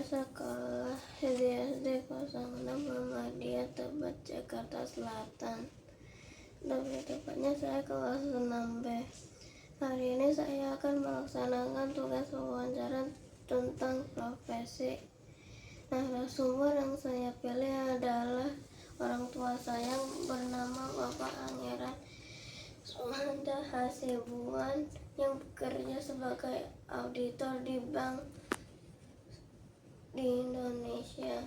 sekolah di SD 06 Muhammadiyah Tebet, Jakarta Selatan. Lebih tepatnya saya kelas 6B. Hari ini saya akan melaksanakan tugas wawancara tentang profesi. Narasumber yang saya pilih adalah orang tua saya yang bernama Bapak Pangeran Sumanda Hasibuan yang bekerja sebagai auditor di bank di Indonesia.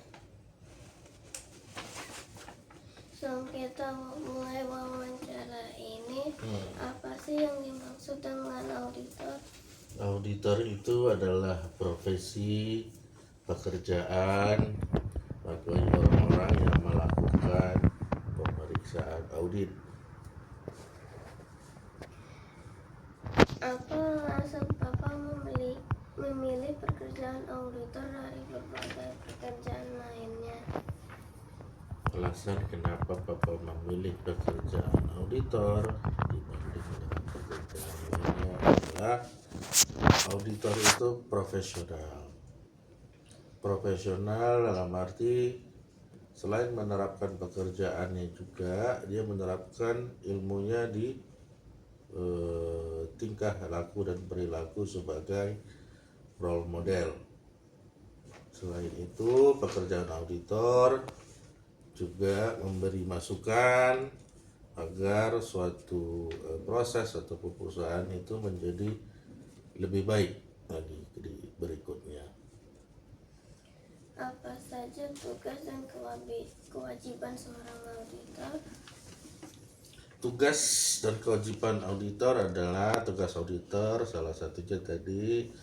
Sebelum kita mulai wawancara ini, apa sih yang dimaksud dengan auditor? Auditor itu adalah profesi pekerjaan bagi orang-orang yang melakukan pemeriksaan audit. Apa alasan Bapak memilih pekerjaan auditor dari berbagai pekerjaan lainnya? Alasan kenapa Bapak memilih pekerjaan auditor dibanding dengan pekerjaan lainnya adalah auditor itu profesional dalam arti selain menerapkan pekerjaannya juga dia menerapkan ilmunya di tingkah laku dan perilaku sebagai role model. Selain itu, pekerjaan auditor juga memberi masukan agar suatu proses atau perusahaan itu menjadi lebih baik lagi di berikutnya. Apa saja tugas dan kewajiban seorang auditor? Tugas dan kewajiban auditor adalah tugas auditor salah satunya tadi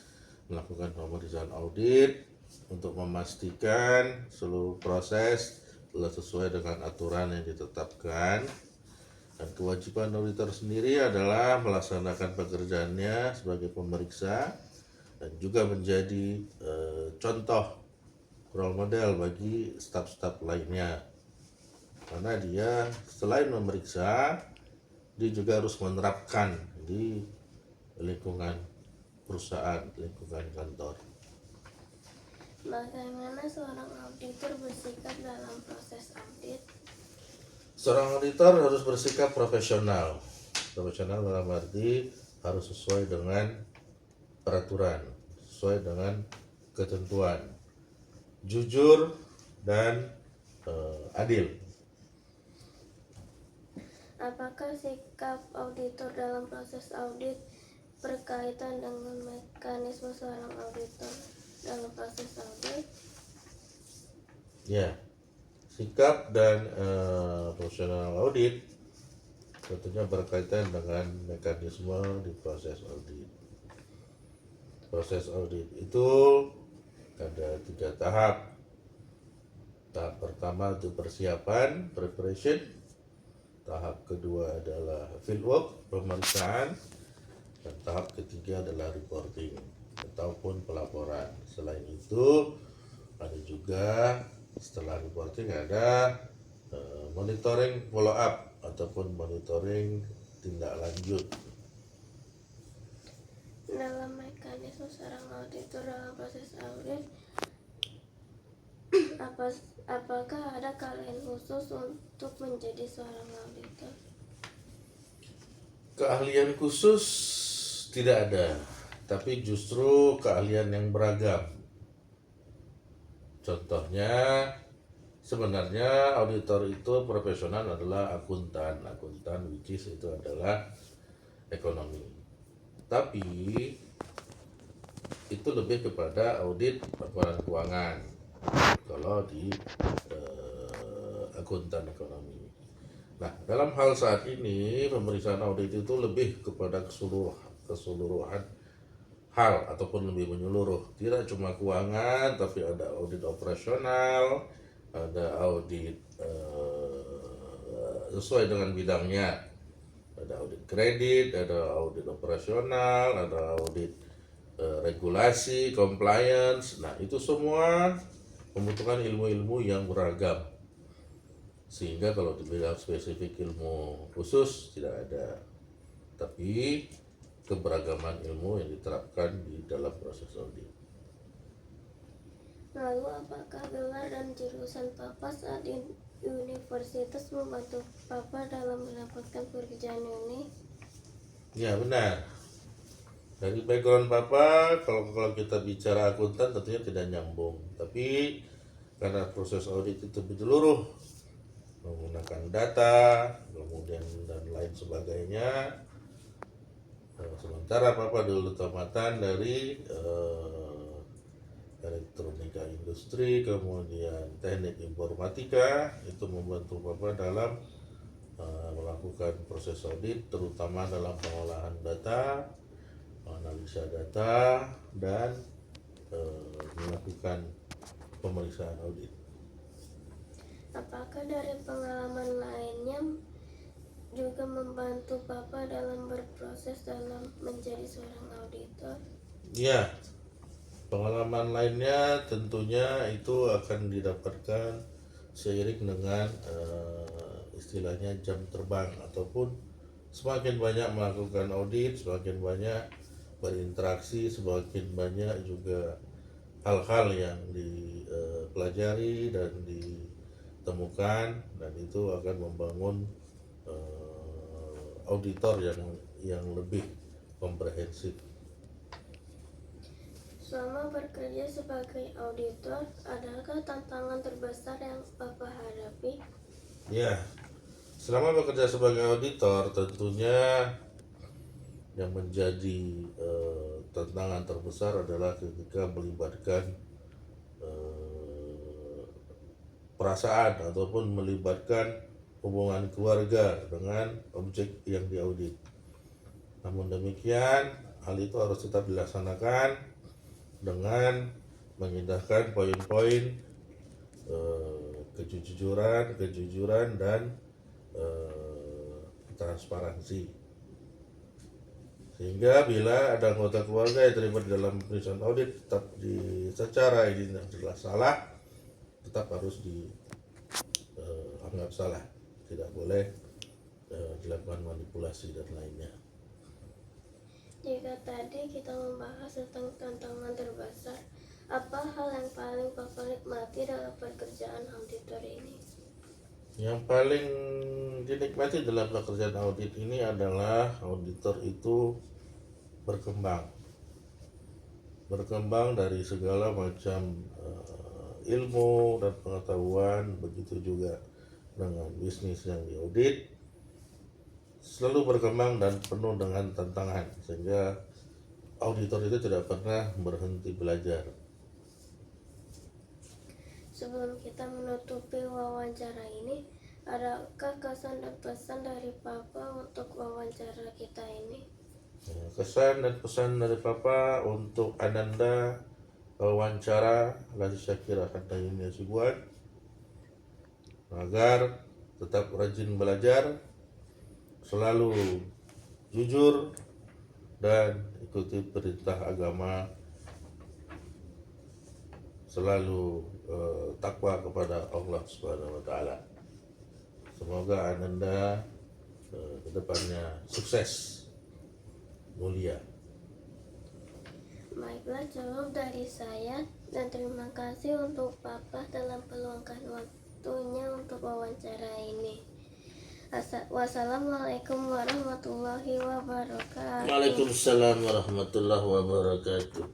melakukan pemeriksaan audit untuk memastikan seluruh proses telah sesuai dengan aturan yang ditetapkan. Dan kewajiban auditor sendiri adalah melaksanakan pekerjaannya sebagai pemeriksa dan juga menjadi contoh role model bagi staf-staf lainnya. Karena dia selain memeriksa, dia juga harus menerapkan di lingkungan perusahaan, lingkungan kantor. Bagaimana seorang auditor bersikap dalam proses audit? Seorang auditor harus bersikap profesional. Profesional dalam arti harus sesuai dengan peraturan, sesuai dengan ketentuan, jujur dan adil. Apakah sikap auditor dalam proses audit berkaitan dengan mekanisme seorang auditor dalam proses audit? Ya, sikap dan profesional audit tentunya berkaitan dengan mekanisme di proses audit. Proses audit itu ada 3 tahap. Tahap pertama itu persiapan, preparation. Tahap kedua adalah fieldwork, pemeriksaan. Dan tahap ketiga adalah reporting ataupun pelaporan. Selain itu ada juga setelah reporting ada monitoring follow up ataupun monitoring tindak lanjut. Dalam mekanisme seorang auditor dalam proses audit, apakah ada keahlian khusus untuk menjadi seorang auditor? Keahlian khusus tidak ada, tapi justru keahlian yang beragam. Contohnya, sebenarnya auditor itu profesional adalah akuntan which is itu adalah ekonomi. Tapi itu lebih kepada audit laporan keuangan kalau di akuntan ekonomi. Nah, dalam hal saat ini pemeriksaan audit itu lebih kepada keseluruhan hal ataupun lebih menyeluruh. Tidak cuma keuangan, tapi ada audit operasional, ada audit sesuai dengan bidangnya. Ada audit kredit, ada audit operasional, ada audit regulasi, compliance. Nah, itu semua membutuhkan ilmu-ilmu yang beragam. Sehingga kalau dibilang spesifik ilmu khusus tidak ada. Tapi keberagaman ilmu yang diterapkan di dalam proses audit. Lalu apakah gelar dan jurusan Papa saat di universitas membantu Papa dalam mendapatkan pekerjaan ini? Ya benar. Dari background Papa, kalau kita bicara akuntan tentunya tidak nyambung. Tapi karena proses audit itu menyeluruh, menggunakan data, kemudian dan lain sebagainya. Sementara Papa dulu tamatan dari elektronika industri, kemudian teknik informatika, itu membantu Papa dalam melakukan proses audit, terutama dalam pengolahan data, analisa data, dan melakukan pemeriksaan audit. Apakah dari pengalaman lainnya juga membantu Papa dalam berproses dalam menjadi seorang auditor? Ya, pengalaman lainnya tentunya itu akan didapatkan seiring dengan istilahnya jam terbang, ataupun semakin banyak melakukan audit, semakin banyak berinteraksi, semakin banyak juga hal-hal yang dipelajari dan ditemukan, dan itu akan membangun auditor yang lebih komprehensif. Selama bekerja sebagai auditor, adakah tantangan terbesar yang Papa hadapi? Ya, selama bekerja sebagai auditor tentunya yang menjadi tantangan terbesar adalah ketika melibatkan perasaan ataupun melibatkan hubungan keluarga dengan objek yang diaudit. Namun demikian, hal itu harus tetap dilaksanakan dengan mengindahkan poin-poin kejujuran dan transparansi, sehingga bila ada anggota keluarga yang terlibat dalam pemeriksaan audit tetap secara ini jelas salah, tetap harus dianggap salah, tidak boleh dilakukan manipulasi dan lainnya. Jika tadi kita membahas tentang tantangan terbesar, apa hal yang paling Papa nikmati dalam pekerjaan auditor ini? Yang paling dinikmati dalam pekerjaan audit ini adalah auditor itu berkembang dari segala macam ilmu dan pengetahuan, begitu juga dengan bisnis yang diaudit, selalu berkembang dan penuh dengan tantangan, sehingga auditor itu tidak pernah berhenti belajar. Sebelum kita menutupi wawancara ini, adakah kesan dan pesan dari Papa untuk wawancara kita ini? Kesan dan pesan dari Papa untuk Ananda wawancara Lati Syakira Handayani Hasibuan agar tetap rajin belajar, selalu jujur, dan ikuti perintah agama, selalu takwa kepada Allah Subhanahu wa Ta'ala. Semoga Ananda kedepannya sukses, mulia. Baiklah, cukup dari saya, dan terima kasih untuk Papa dalam meluangkan waktunya untuk wawancara ini. Wassalamualaikum warahmatullahi wabarakatuh. Waalaikumsalam warahmatullahi wabarakatuh.